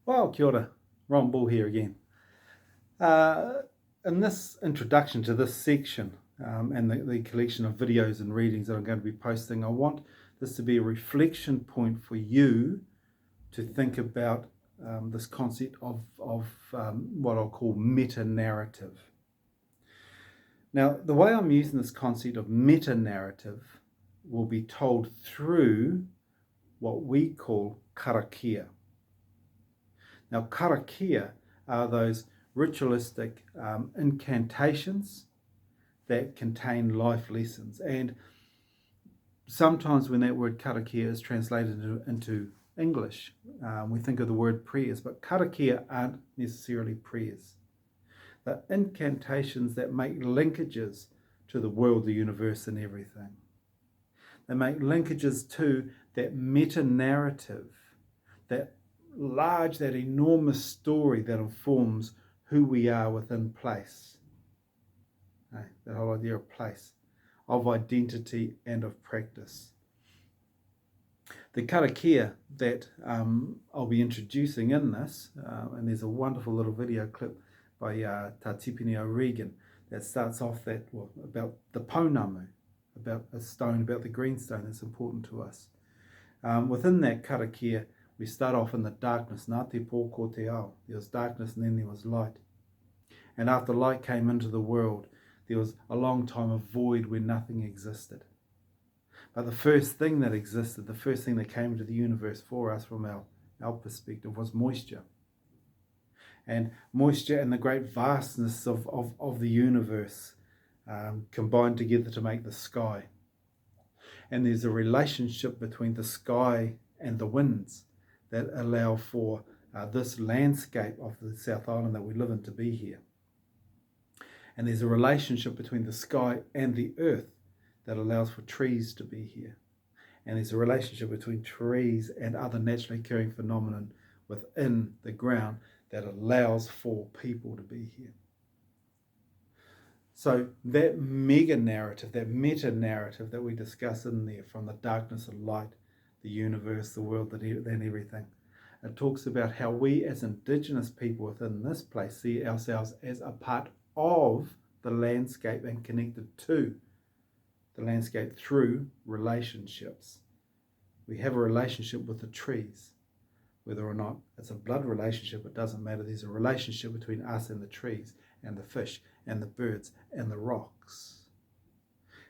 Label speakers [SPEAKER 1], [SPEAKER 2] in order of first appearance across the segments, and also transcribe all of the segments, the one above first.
[SPEAKER 1] Well, kia ora. Ron Bull here again. Uh, in this introduction to this section and the collection of videos and readings that I'm going to be posting, I want this to be a reflection point for you to think about this concept of what I'll call meta-narrative. Now, the way I'm using this concept of meta-narrative will be told through what we call karakia. Now, karakia are those ritualistic incantations that contain life lessons. And sometimes when that word karakia is translated into English, we think of the word prayers, but karakia aren't necessarily prayers. They're incantations that make linkages to the world, the universe, and everything. They make linkages to that meta-narrative, that large, that enormous story that informs who we are within place. That whole idea of place, of identity and of practice. The karakia that I'll be introducing in this, and there's a wonderful little video clip by Tatipini O'Regan that starts off about the pounamu, about a stone, about the green stone that's important to us. Within that karakia, we start off in the darkness. Nā te pō ko te ao. There was darkness and then there was light. And after light came into the world, there was a long time of void where nothing existed. But the first thing that existed, the first thing that came into the universe for us from our perspective was moisture. And moisture and the great vastness of the universe combined together to make the sky. And there's a relationship between the sky and the winds that allow for this landscape of the South Island that we live in to be here. And there's a relationship between the sky and the earth that allows for trees to be here. And there's a relationship between trees and other naturally occurring phenomena within the ground that allows for people to be here. So that mega narrative, that meta narrative that we discuss in there, from the darkness and light, the universe, the world, and everything, it talks about how we as Indigenous people within this place see ourselves as a part of the landscape and connected to the landscape through relationships. We have a relationship with the trees. Whether or not it's a blood relationship, it doesn't matter. There's a relationship between us and the trees and the fish and the birds and the rocks.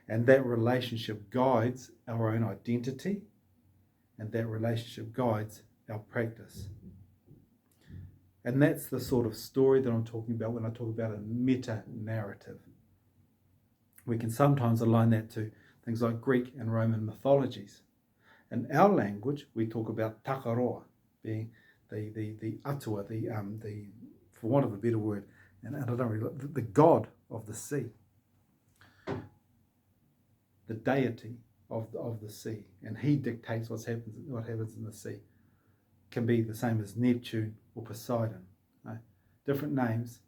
[SPEAKER 1] And that relationship guides our own identity, and that relationship guides our practice. And that's the sort of story that I'm talking about when I talk about a meta-narrative. We can sometimes align that to things like Greek and Roman mythologies. In our language, we talk about takaroa, being the atua, the for want of a better word, and I don't really, the god of the sea, the deity of the sea, and he dictates what happens in the sea. Can be the same as Neptune or Poseidon. Right? Different names,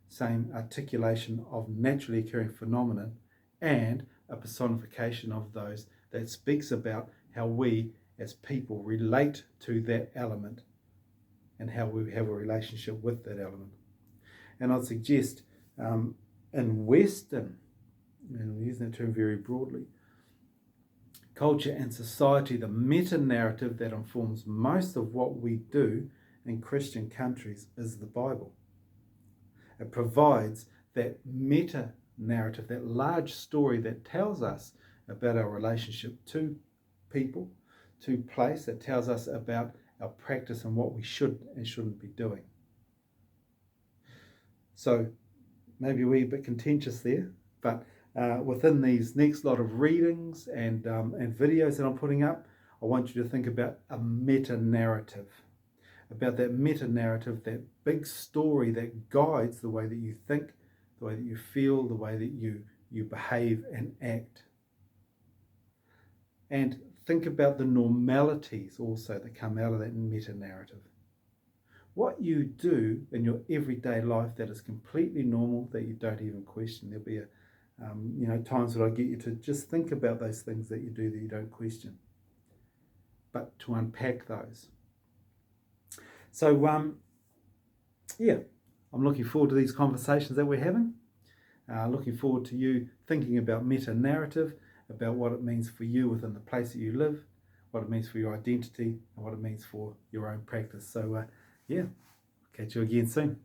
[SPEAKER 1] same articulation of naturally occurring phenomenon, and a personification of those that speaks about how we as people relate to that element and how we have a relationship with that element. And I'd suggest in Western, and we use that term very broadly, culture and society, the meta-narrative that informs most of what we do in Christian countries is the Bible. It provides that meta-narrative, that large story that tells us about our relationship to people, to place, that tells us about our practice and what we should and shouldn't be doing. So maybe a wee bit contentious there, but within these next lot of readings and videos that I'm putting up, I want you to think about a meta-narrative, about that meta-narrative, that big story that guides the way that you think, the way that you feel, the way that you behave and act. And think about the normalities also that come out of that meta-narrative. What you do in your everyday life that is completely normal, that you don't even question. There'll be times that I get you to just think about those things that you do that you don't question, but to unpack those. So yeah, I'm looking forward to these conversations that we're having. Looking forward to you thinking about meta-narrative, about what it means for you within the place that you live, what it means for your identity, and what it means for your own practice. So, yeah, catch you again soon.